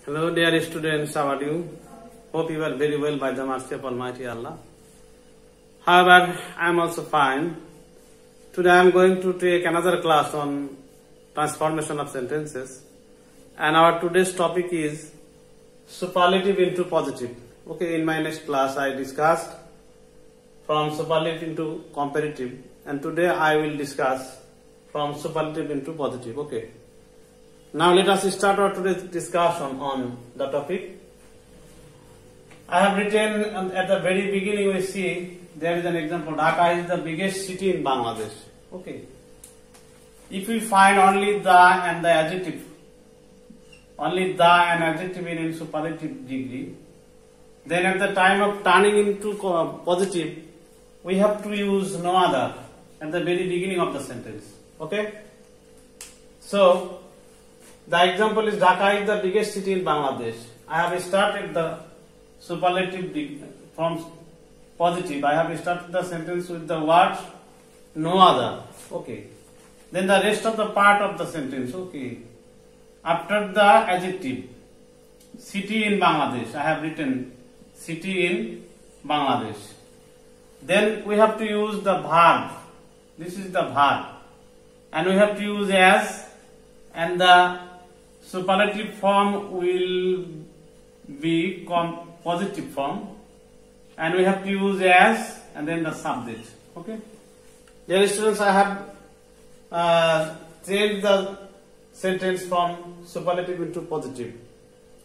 Hello dear students, how are you? Hope you are very well by the mercy of Almighty Allah. However, I am also fine. Today I am going to take another class on transformation of sentences, and our today's topic is superlative into positive. Okay, in my next class I discussed from superlative into comparative, and today I will discuss from superlative into positive. Okay. Now let us start our today's discussion on the topic. I have written at the very beginning, we see there is an example. Dhaka is the biggest city in Bangladesh. Okay. If we find only the and the adjective, only the and adjective in superlative degree, then at the time of turning into positive, we have to use no other at the very beginning of the sentence. Okay. So the example is Dhaka is the biggest city in Bangladesh. I have started the superlative from positive. I have started the sentence with the word no other. Okay. Then the rest of the part of the sentence. Okay. After the adjective, city in Bangladesh, I have written city in Bangladesh. Then we have to use the verb. This is the verb. And we have to use as, and the superlative form will be positive form, and we have to use as and then the subject. Okay. Dear students, I have changed the sentence from superlative into positive,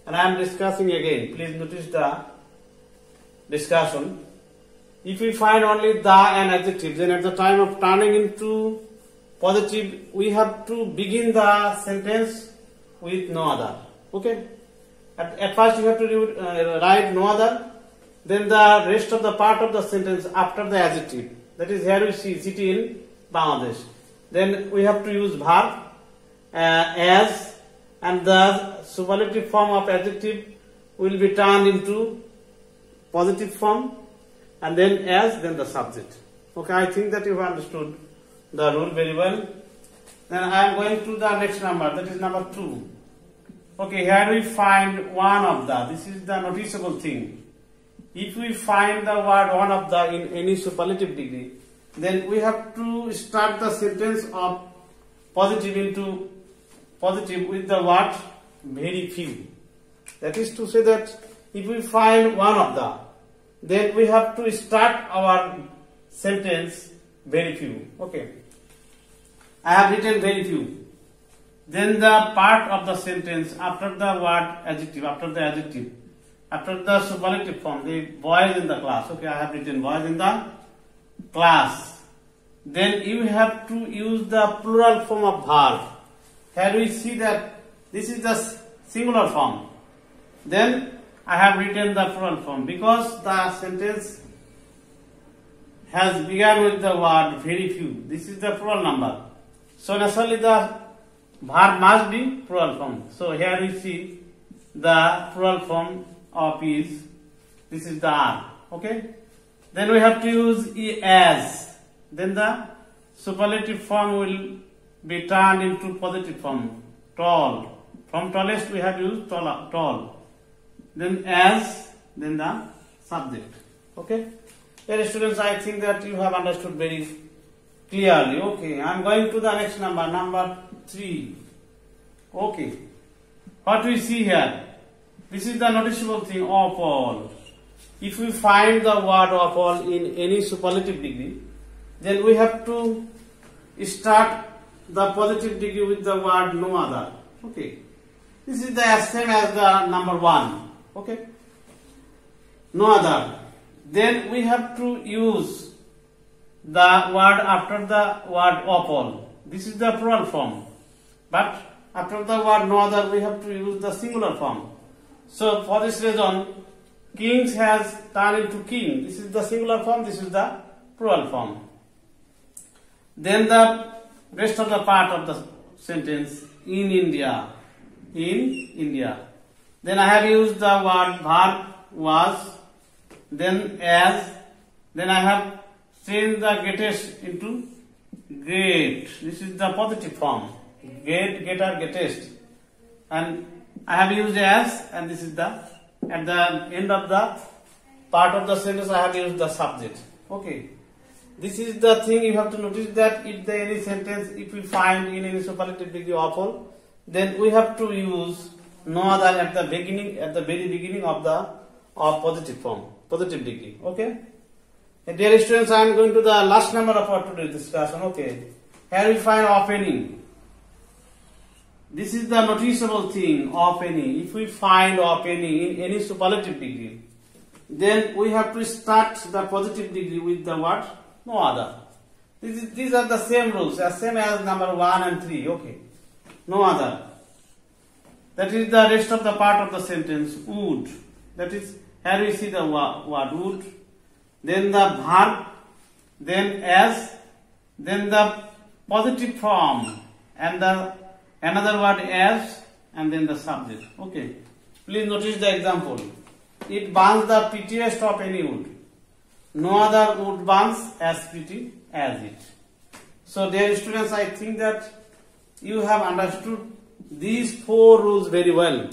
and I am discussing again. Please notice the discussion. If we find only the and adjective, then at the time of turning into positive, we have to begin the sentence with no other. Okay. At first you have to write no other, then the rest of the part of the sentence after the adjective. That is, here we see city in Bangladesh. Then we have to use verb as, and the superlative form of adjective will be turned into positive form, and then as, then the subject. Okay, I think that you have understood the rule very well. Then I am going to the next number, that is number 2. Okay, here we find one of the. This is the noticeable thing. If we find the word one of the in any superlative degree, then we have to start the sentence of positive into positive with the word very few. That is to say that if we find one of the, then we have to start our sentence very few. Okay. I have written very few. Then the part of the sentence after the word adjective, after the superlative form, the boys in the class. Okay, I have written boys in the class. Then you have to use the plural form of verb. Here we see that this is the singular form. Then I have written the plural form because the sentence has begun with the word very few. This is the plural number. So naturally the verb must be plural form. So here we see the plural form of is, this is the are. Okay. Then we have to use as. Then the superlative form will be turned into positive form. Tall. From tallest we have used tall. Then as, then the subject. Okay. Dear students, I think that you have understood very clearly. Okay. I am going to the next number, number 3. Okay. What we see here? This is the noticeable thing of all. If we find the word of all in any superlative degree, then we have to start the positive degree with the word no other. Okay. This is the same as the number 1. Okay. No other. Then we have to use the word after the word of all. This is the plural form. But after the word no other, we have to use the singular form. So for this reason, kings has turned into king. This is the singular form, this is the plural form. Then the rest of the part of the sentence, in India. In India. Then I have used the word verb was, then as, then I have changed the greatest into great. This is the positive form. Great, greater, greatest. And I have used as, and this is the, at the end of the part of the sentence I have used the subject. Okay. This is the thing you have to notice, that if the any sentence, if we find in any superlative degree awful, then we have to use no other at the beginning, at the very beginning of the positive form, positive degree. Okay. And dear students, I am going to the last number of our today's discussion. Okay. Here we find of any. This is the noticeable thing, of any. If we find of any in any superlative degree, then we have to start the positive degree with the what? No other. These are the same rules, as same as number 1 and 3. Okay. No other. That is the rest of the part of the sentence. Would. That is, here we see the word would. Then the verb. Then as. Then the positive form. And the another word as. And then the subject. Okay. Please notice the example. It burns the prettiest of any wood. No other wood burns as pretty as it. So dear students, I think that you have understood these 4 rules very well.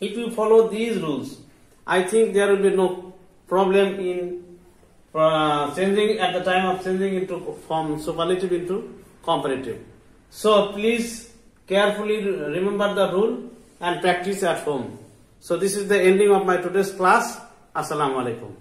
If you follow these rules, I think there will be no problem in changing at the time of changing into from superlative into comparative. So please carefully remember the rule and practice at home. So this is the ending of my today's class. Assalamu alaikum.